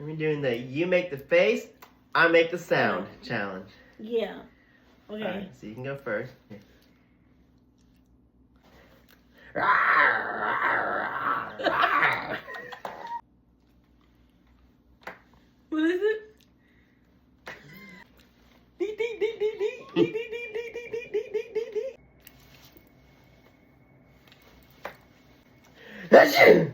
We're doing the you make the face, I make the sound challenge. Yeah. Okay. Alright, so you can go first. Here. What is it? Dee dee dee dee dee dee dee dee dee dee dee dee dee dee. Achoo!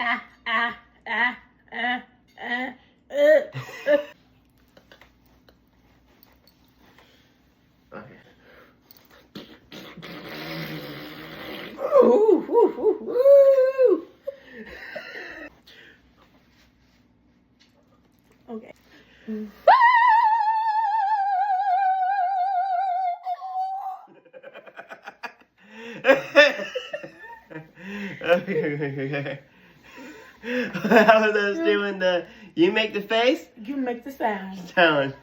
Ah, ah, ah, ah, ah, Okay. Ooh, ooh, ooh, ooh. Okay. Okay. I was doing the you make the face You make the sound. challenge.